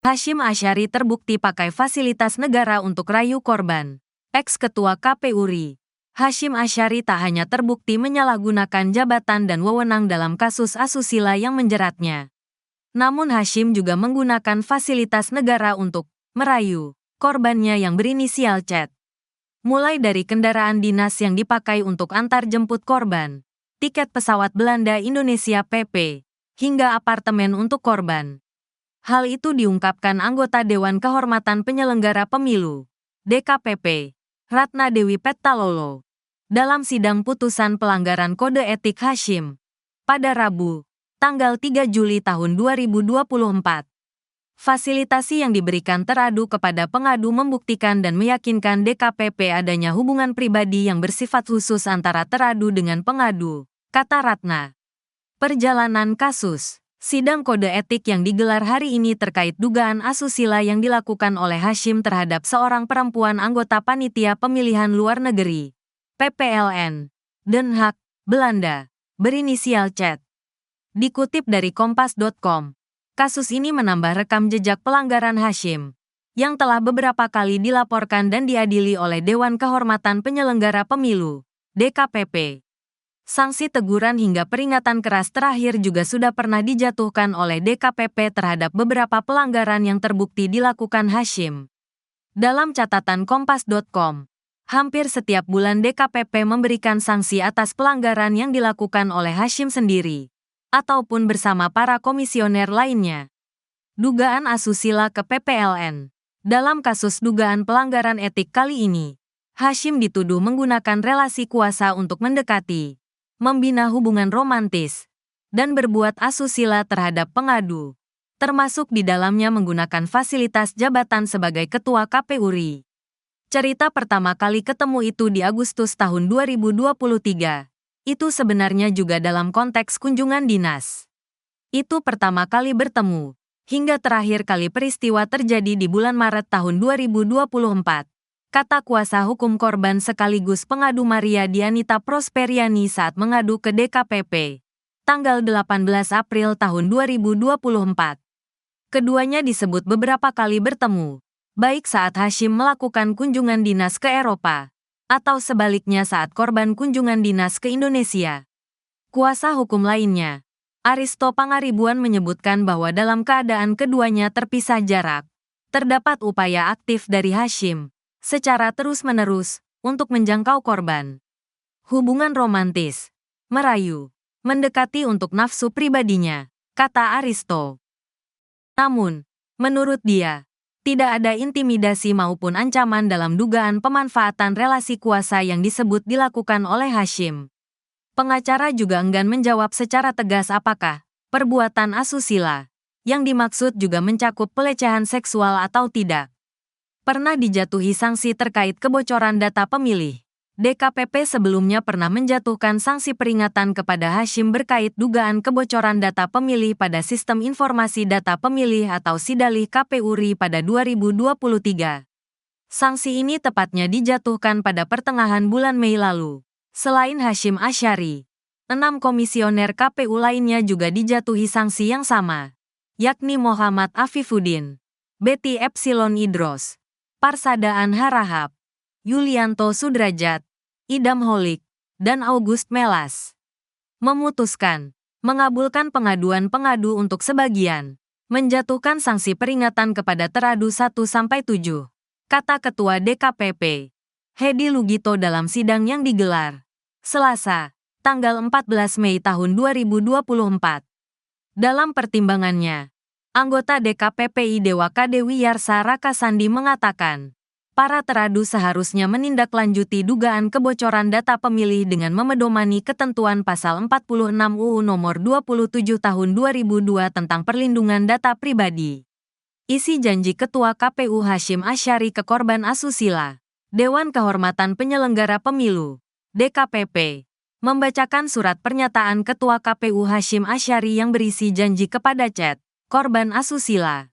Hasyim Asyari terbukti pakai fasilitas negara untuk rayu korban. Ex-Ketua KPU RI, Hasyim Asyari tak hanya terbukti menyalahgunakan jabatan dan wewenang dalam kasus asusila yang menjeratnya. Namun Hasyim juga menggunakan fasilitas negara untuk merayu korbannya yang berinisial CZ. Mulai dari kendaraan dinas yang dipakai untuk antar jemput korban, tiket pesawat Belanda Indonesia PP, hingga apartemen untuk korban. Hal itu diungkapkan anggota Dewan Kehormatan Penyelenggara Pemilu, DKPP, Ratna Dewi Pettalolo, dalam sidang putusan pelanggaran kode etik Hasyim, pada Rabu, tanggal 3 Juli tahun 2024. Fasilitasi yang diberikan teradu kepada pengadu membuktikan dan meyakinkan DKPP adanya hubungan pribadi yang bersifat khusus antara teradu dengan pengadu, kata Ratna. Perjalanan kasus. Sidang kode etik yang digelar hari ini terkait dugaan asusila yang dilakukan oleh Hasyim terhadap seorang perempuan anggota Panitia Pemilihan Luar Negeri, PPLN, Den Haag, Belanda, berinisial CZ. Dikutip dari Kompas.com, kasus ini menambah rekam jejak pelanggaran Hasyim, yang telah beberapa kali dilaporkan dan diadili oleh Dewan Kehormatan Penyelenggara Pemilu, DKPP. Sanksi teguran hingga peringatan keras terakhir juga sudah pernah dijatuhkan oleh DKPP terhadap beberapa pelanggaran yang terbukti dilakukan Hasyim. Dalam catatan Kompas.com, hampir setiap bulan DKPP memberikan sanksi atas pelanggaran yang dilakukan oleh Hasyim sendiri, ataupun bersama para komisioner lainnya. Dugaan asusila ke PPLN. Dalam kasus dugaan pelanggaran etik kali ini, Hasyim dituduh menggunakan relasi kuasa untuk mendekati, membina hubungan romantis, dan berbuat asusila terhadap pengadu, termasuk di dalamnya menggunakan fasilitas jabatan sebagai Ketua KPU RI. Cerita pertama kali ketemu itu di Agustus tahun 2023. Itu sebenarnya juga dalam konteks kunjungan dinas. Itu pertama kali bertemu, hingga terakhir kali peristiwa terjadi di bulan Maret tahun 2024. Kata kuasa hukum korban sekaligus pengadu Maria Dianita Prosperiani saat mengadu ke DKPP, tanggal 18 April tahun 2024. Keduanya disebut beberapa kali bertemu, baik saat Hasyim melakukan kunjungan dinas ke Eropa, atau sebaliknya saat korban kunjungan dinas ke Indonesia. Kuasa hukum lainnya, Aristo Pangaribuan menyebutkan bahwa dalam keadaan keduanya terpisah jarak, terdapat upaya aktif dari Hasyim secara terus-menerus untuk menjangkau korban. Hubungan romantis, merayu, mendekati untuk nafsu pribadinya, kata Aristo. Namun, menurut dia, tidak ada intimidasi maupun ancaman dalam dugaan pemanfaatan relasi kuasa yang disebut dilakukan oleh Hasyim. Pengacara juga enggan menjawab secara tegas apakah perbuatan asusila yang dimaksud juga mencakup pelecehan seksual atau tidak. Pernah dijatuhi sanksi terkait kebocoran data pemilih. DKPP sebelumnya pernah menjatuhkan sanksi peringatan kepada Hasyim berkait dugaan kebocoran data pemilih pada Sistem Informasi Data Pemilih atau Sidalih KPU RI pada 2023. Sanksi ini tepatnya dijatuhkan pada pertengahan bulan Mei lalu. Selain Hasyim Asyari, 6 komisioner KPU lainnya juga dijatuhi sanksi yang sama, yakni Muhammad Afifuddin, Betty Epsilon Idros, Parsadaan Harahap, Yulianto Sudrajat, Idam Holik, dan August Melas. Memutuskan, mengabulkan pengaduan pengadu untuk sebagian, menjatuhkan sanksi peringatan kepada teradu 1-7, kata Ketua DKPP, Hedi Lugito dalam sidang yang digelar Selasa, tanggal 14 Mei tahun 2024. Dalam pertimbangannya, anggota DKPPI Dewa Kadewi Yarsa Rakasandi mengatakan, para teradu seharusnya menindaklanjuti dugaan kebocoran data pemilih dengan memedomani ketentuan Pasal 46 UU Nomor 27 Tahun 2002 tentang perlindungan data pribadi. Isi janji Ketua KPU Hasyim Asyari ke korban asusila, Dewan Kehormatan Penyelenggara Pemilu, DKPP, membacakan surat pernyataan Ketua KPU Hasyim Asyari yang berisi janji kepada CZ, korban asusila.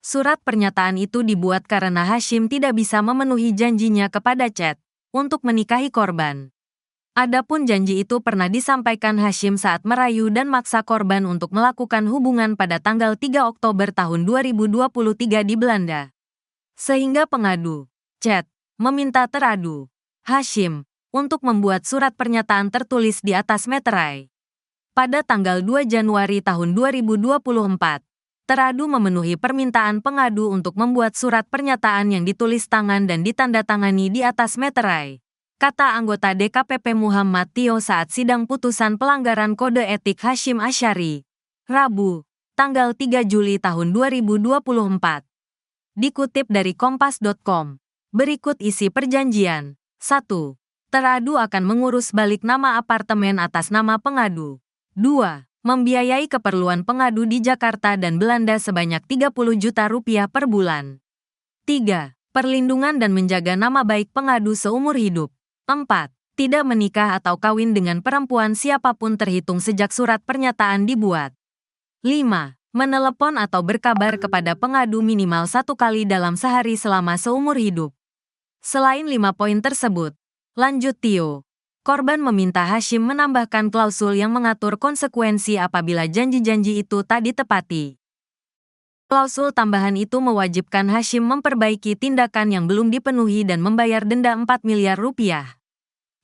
Surat pernyataan itu dibuat karena Hasyim tidak bisa memenuhi janjinya kepada CZ untuk menikahi korban. Adapun janji itu pernah disampaikan Hashim saat merayu dan maksa korban untuk melakukan hubungan pada tanggal 3 Oktober tahun 2023 di Belanda. Sehingga pengadu, chat, meminta teradu, Hashim, untuk membuat surat pernyataan tertulis di atas meterai. Pada tanggal 2 Januari tahun 2024, teradu memenuhi permintaan pengadu untuk membuat surat pernyataan yang ditulis tangan dan ditandatangani di atas meterai, kata anggota DKPP Muhammad Tio saat sidang putusan pelanggaran kode etik Hashim Asyari, Rabu, tanggal 3 Juli tahun 2024. Dikutip dari kompas.com, berikut isi perjanjian. 1. Teradu akan mengurus balik nama apartemen atas nama pengadu. 2. Membiayai keperluan pengadu di Jakarta dan Belanda sebanyak 30 juta rupiah per bulan. 3. Perlindungan dan menjaga nama baik pengadu seumur hidup. 4. Tidak menikah atau kawin dengan perempuan siapapun terhitung sejak surat pernyataan dibuat. 5. Menelepon atau berkabar kepada pengadu minimal 1 kali dalam sehari selama seumur hidup. Selain 5 poin tersebut, lanjut Tio, korban meminta Hashim menambahkan klausul yang mengatur konsekuensi apabila janji-janji itu tak ditepati. Klausul tambahan itu mewajibkan Hashim memperbaiki tindakan yang belum dipenuhi dan membayar denda 4 miliar rupiah.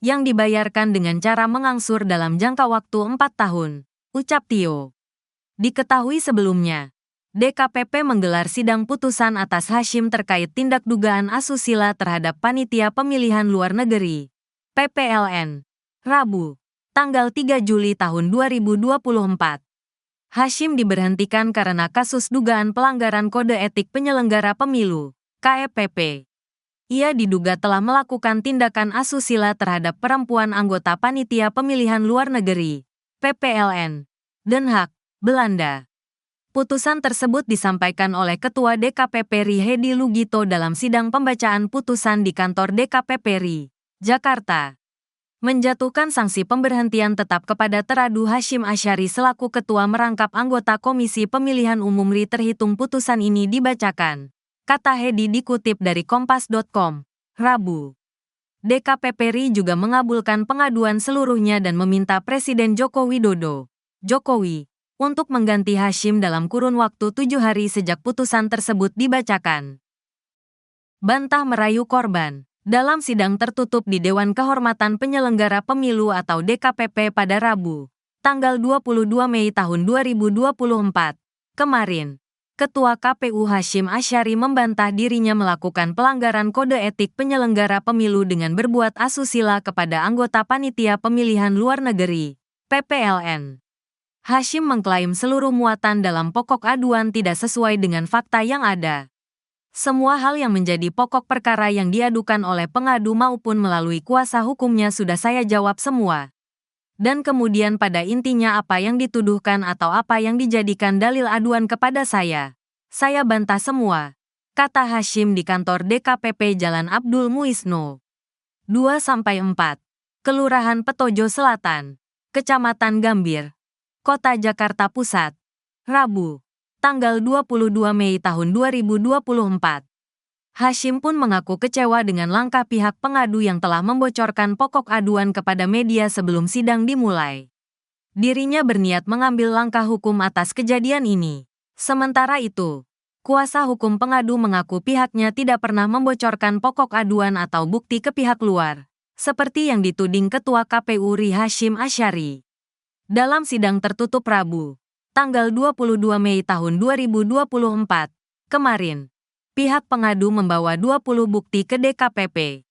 Yang dibayarkan dengan cara mengangsur dalam jangka waktu 4 tahun, ucap Tio. Diketahui sebelumnya, DKPP menggelar sidang putusan atas Hashim terkait tindak dugaan asusila terhadap Panitia Pemilihan Luar Negeri, PPLN, Rabu, tanggal 3 Juli tahun 2024. Hashim diberhentikan karena kasus dugaan pelanggaran kode etik penyelenggara pemilu, KEPP. Ia diduga telah melakukan tindakan asusila terhadap perempuan anggota Panitia Pemilihan Luar Negeri, PPLN, Den Haag, Belanda. Putusan tersebut disampaikan oleh Ketua DKPP RI Hedi Lugito dalam sidang pembacaan putusan di kantor DKPP RI, Jakarta. Menjatuhkan sanksi pemberhentian tetap kepada teradu Hashim Asyari selaku ketua merangkap anggota Komisi Pemilihan Umum RI terhitung putusan ini dibacakan, kata Hedi dikutip dari kompas.com, Rabu. DKPP RI juga mengabulkan pengaduan seluruhnya dan meminta Presiden Joko Widodo, Jokowi, untuk mengganti Hashim dalam kurun waktu 7 hari sejak putusan tersebut dibacakan. Bantah merayu korban. Dalam sidang tertutup di Dewan Kehormatan Penyelenggara Pemilu atau DKPP pada Rabu, tanggal 22 Mei tahun 2024, kemarin, Ketua KPU Hashim Asyari membantah dirinya melakukan pelanggaran kode etik penyelenggara pemilu dengan berbuat asusila kepada anggota Panitia Pemilihan Luar Negeri, PPLN. Hashim mengklaim seluruh muatan dalam pokok aduan tidak sesuai dengan fakta yang ada. Semua hal yang menjadi pokok perkara yang diadukan oleh pengadu maupun melalui kuasa hukumnya sudah saya jawab semua. Dan kemudian pada intinya apa yang dituduhkan atau apa yang dijadikan dalil aduan kepada saya bantah semua, kata Hashim di kantor DKPP Jalan Abdul Muisno, 2-4, Kelurahan Petojo Selatan, Kecamatan Gambir, Kota Jakarta Pusat, Rabu, tanggal 22 Mei tahun 2024. Hashim pun mengaku kecewa dengan langkah pihak pengadu yang telah membocorkan pokok aduan kepada media sebelum sidang dimulai. Dirinya berniat mengambil langkah hukum atas kejadian ini. Sementara itu, kuasa hukum pengadu mengaku pihaknya tidak pernah membocorkan pokok aduan atau bukti ke pihak luar, seperti yang dituding Ketua KPU RI Hashim Asyari. Dalam sidang tertutup Rabu, tanggal 22 Mei tahun 2024, kemarin, pihak pengadu membawa 20 bukti ke DKPP.